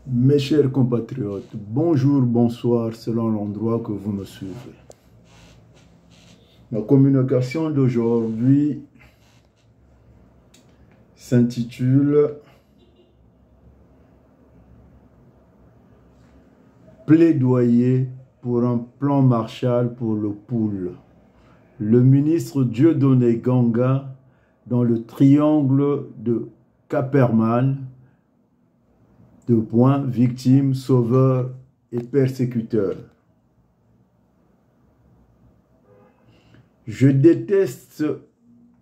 Mes chers compatriotes, bonjour, bonsoir selon l'endroit que vous me suivez. Ma communication d'aujourd'hui s'intitule Plaidoyer pour un plan Marshall pour le poule. Le ministre Dieudonné Ganga, dans le triangle de Caperman, victime, sauveur et persécuteur. Je déteste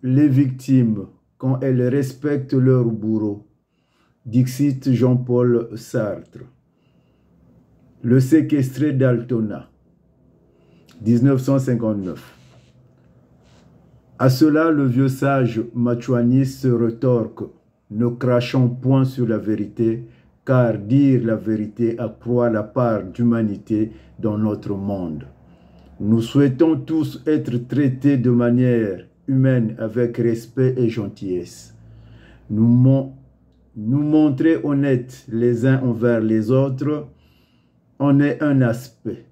les victimes quand elles respectent leur bourreau. Dixit Jean-Paul Sartre. Le séquestré d'Altona, 1959. À cela, le vieux sage machuaniste se retorque, ne crachons point sur la vérité, car dire la vérité accroît la part d'humanité dans notre monde. Nous souhaitons tous être traités de manière humaine avec respect et gentillesse. Nous montrer honnêtes les uns envers les autres en est un aspect.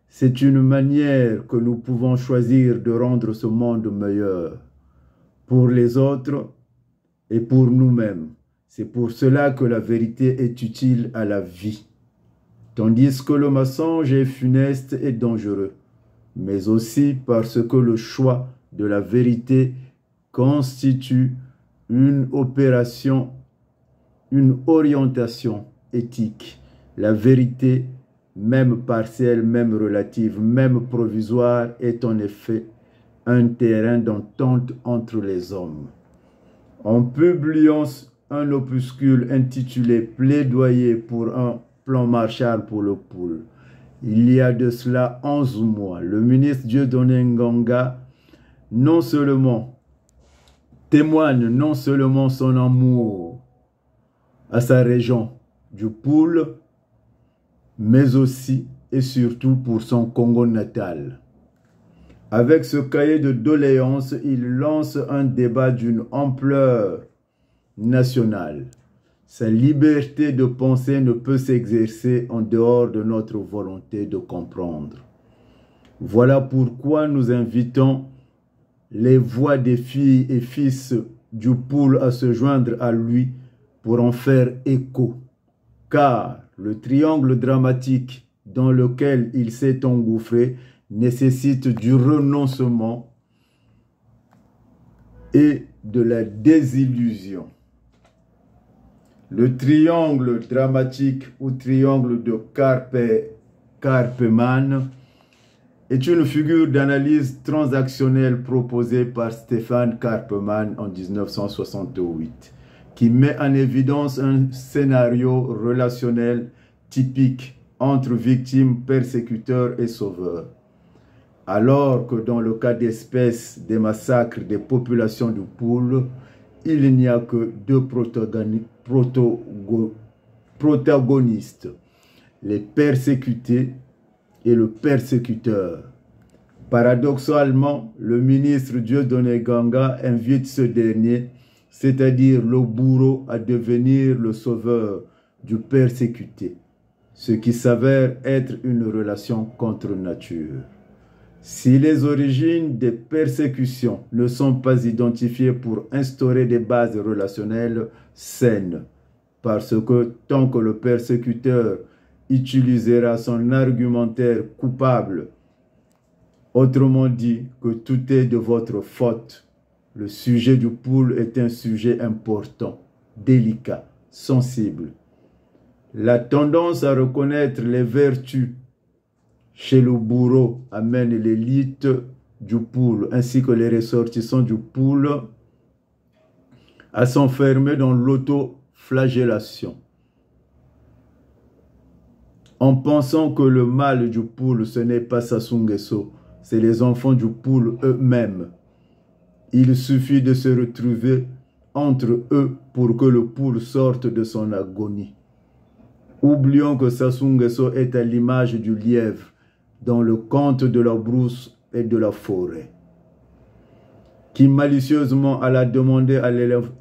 C'est une manière que nous pouvons choisir de rendre ce monde meilleur pour les autres et pour nous-mêmes. C'est pour cela que la vérité est utile à la vie, tandis que le mensonge est funeste et dangereux, mais aussi parce que le choix de la vérité constitue une orientation éthique. La vérité, même partielle, même relative, même provisoire, est en effet un terrain d'entente entre les hommes. En publiant un opuscule intitulé « Plaidoyer pour un plan Marshall pour le poule », il y a de cela 11 mois, le ministre Dieudonné Ganga témoigne non seulement son amour à sa région du poule, mais aussi et surtout pour son Congo natal. Avec ce cahier de doléances, il lance un débat d'une ampleur nationale. Sa liberté de penser ne peut s'exercer en dehors de notre volonté de comprendre. Voilà pourquoi nous invitons les voix des filles et fils du poule à se joindre à lui pour en faire écho. Car le triangle dramatique dans lequel il s'est engouffré nécessite du renoncement et de la désillusion. Le triangle dramatique ou triangle de Karpman est une figure d'analyse transactionnelle proposée par Stéphane Karpman en 1968, qui met en évidence un scénario relationnel typique entre victimes, persécuteurs et sauveurs. Alors que dans le cas d'espèce des massacres des populations du poule, il n'y a que deux protagonistes, les persécutés et le persécuteur. Paradoxalement, le ministre Dieudonné Ganga invite ce dernier, c'est-à-dire le bourreau, à devenir le sauveur du persécuté, ce qui s'avère être une relation contre nature. Si les origines des persécutions ne sont pas identifiées pour instaurer des bases relationnelles saines, parce que tant que le persécuteur utilisera son argumentaire coupable, autrement dit que tout est de votre faute, le sujet du poule est un sujet important, délicat, sensible. La tendance à reconnaître les vertus chez le bourreau amène l'élite du poule ainsi que les ressortissants du poule à s'enfermer dans l'autoflagellation, en pensant que le mal du poule, ce n'est pas Sassou Nguesso, c'est les enfants du poule eux-mêmes. Il suffit de se retrouver entre eux pour que le poule sorte de son agonie. Oublions que Sassou Nguesso est à l'image du lièvre dans le conte de la brousse et de la forêt, qui malicieusement alla demander à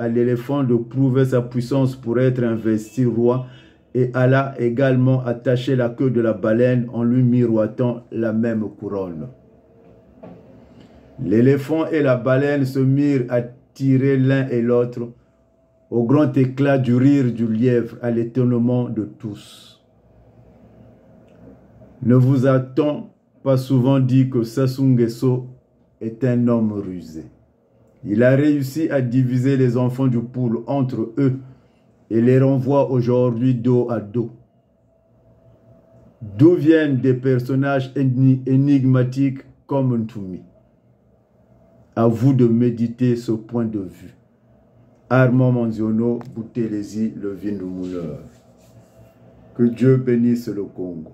l'éléphant de prouver sa puissance pour être investi roi et alla également attacher la queue de la baleine en lui miroitant la même couronne. L'éléphant et la baleine se mirent à tirer l'un et l'autre au grand éclat du rire du lièvre, à l'étonnement de tous. Ne vous a-t-on pas souvent dit que Sassou Nguesso est un homme rusé? Il a réussi à diviser les enfants du Poul entre eux et les renvoie aujourd'hui dos à dos. D'où viennent des personnages énigmatiques comme Ntumi? À vous de méditer ce point de vue. Armand Manziono, Boutelesi, le Vindoumouler. Que Dieu bénisse le Congo.